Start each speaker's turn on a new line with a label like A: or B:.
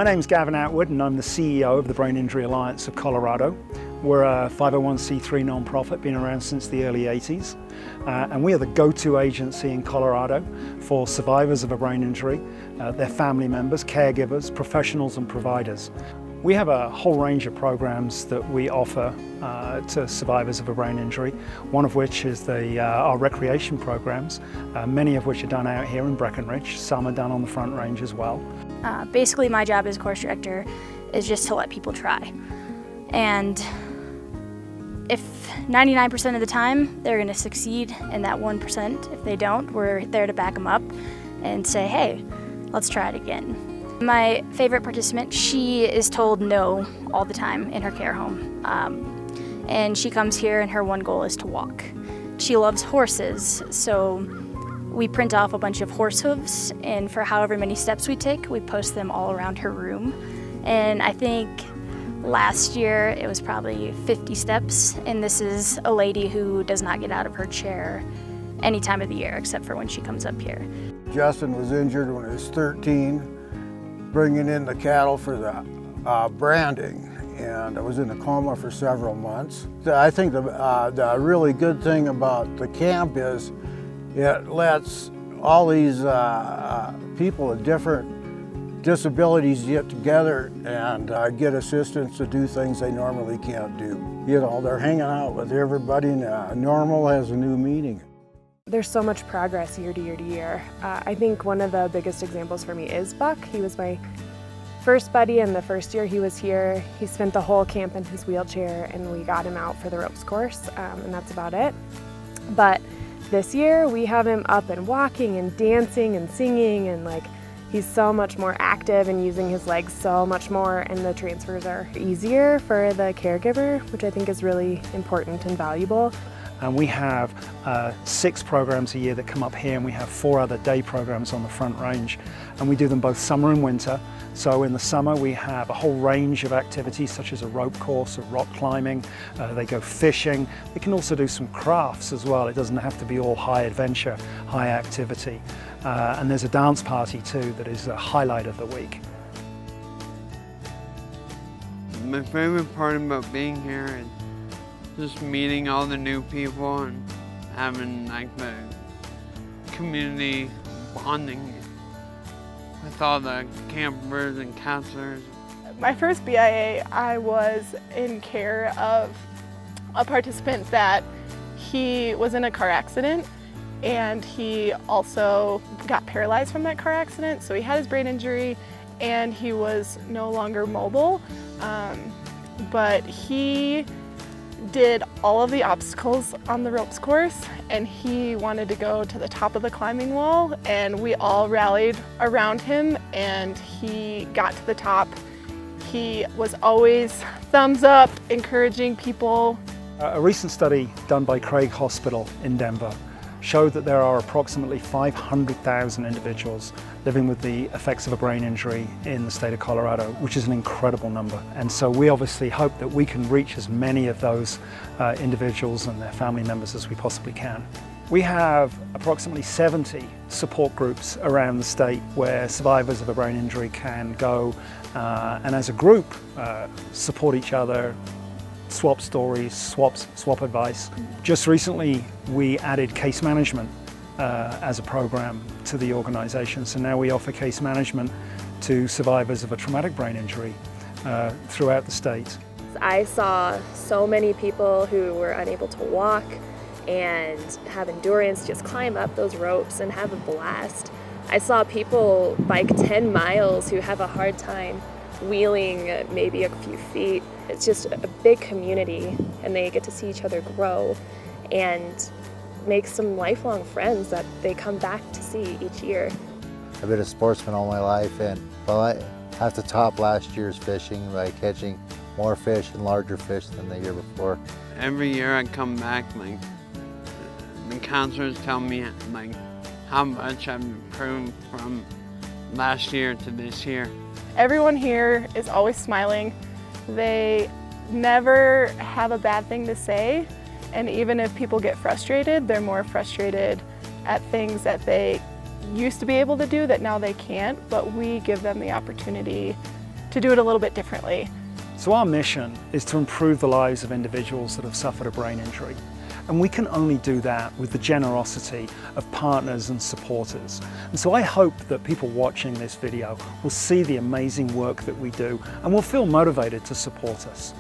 A: My name's Gavin Atwood and I'm the CEO of the Brain Injury Alliance of Colorado. We're a 501c3 nonprofit, been around since the early 80s. And we are the go-to agency in Colorado for survivors of a brain injury, their family members, caregivers, professionals and providers. We have a whole range of programs that we offer to survivors of a brain injury, one of which is our recreation programs, many of which are done out here in Breckenridge. Some are done on the Front Range as well.
B: Basically, my job as course director is just to let people try. And if 99% of the time they're going to succeed in that 1%, if they don't, we're there to back them up and say, hey, let's try it again. My favorite participant, she is told no all the time in her care home. And she comes here and her one goal is to walk. She loves horses, so we print off a bunch of horse hooves, and for however many steps we take, we post them all around her room. And I think last year it was probably 50 steps, and this is a lady who does not get out of her chair any time of the year except for when she comes up here.
C: Justin was injured when he was 13, bringing in the cattle for the branding, and I was in a coma for several months. I think the really good thing about the camp is it lets all these people with different disabilities get together and get assistance to do things they normally can't do. You know, they're hanging out with everybody, and normal has a new meaning.
D: There's so much progress year to year to year. I think one of the biggest examples for me is Buck. He was my first buddy, and the first year he was here, he spent the whole camp in his wheelchair, and we got him out for the ropes course, and that's about it. But this year we have him up and walking and dancing and singing, and he's so much more active and using his legs so much more, and the transfers are easier for the caregiver, which I think is really important and valuable.
A: And we have 6 programs a year that come up here, and we have 4 other day programs on the Front Range. And we do them both summer and winter. So in the summer we have a whole range of activities such as a rope course, a rock climbing, they go fishing. They can also do some crafts as well. It doesn't have to be all high adventure, high activity. And there's a dance party too that is a highlight of the week.
E: My favorite part about being here is just meeting all the new people and having the community bonding with all the campers and counselors.
F: My first BIA, I was in care of a participant that he was in a car accident, and he also got paralyzed from that car accident. So he had his brain injury and he was no longer mobile, but he did all of the obstacles on the ropes course, and he wanted to go to the top of the climbing wall, and we all rallied around him and he got to the top. He was always thumbs up, encouraging people.
A: A recent study done by Craig Hospital in Denver showed that there are approximately 500,000 individuals living with the effects of a brain injury in the state of Colorado, which is an incredible number. And so we obviously hope that we can reach as many of those individuals and their family members as we possibly can. We have approximately 70 support groups around the state where survivors of a brain injury can go and as a group support each other, swap stories, swap advice. Just recently we added case management as a program to the organization. So now we offer case management to survivors of a traumatic brain injury throughout the state.
G: I saw so many people who were unable to walk and have endurance just climb up those ropes and have a blast. I saw people bike 10 miles who have a hard time wheeling maybe a few feet. It's just a big community, and they get to see each other grow and make some lifelong friends that they come back to see each year.
H: I've been a sportsman all my life, and I have to top last year's fishing by catching more fish and larger fish than the year before.
E: Every year I come back, the counselors tell me how much I've improved from last year to this year.
F: Everyone here is always smiling. They never have a bad thing to say, and even if people get frustrated, they're more frustrated at things that they used to be able to do that now they can't, but we give them the opportunity to do it a little bit differently.
A: So our mission is to improve the lives of individuals that have suffered a brain injury. And we can only do that with the generosity of partners and supporters. And so I hope that people watching this video will see the amazing work that we do and will feel motivated to support us.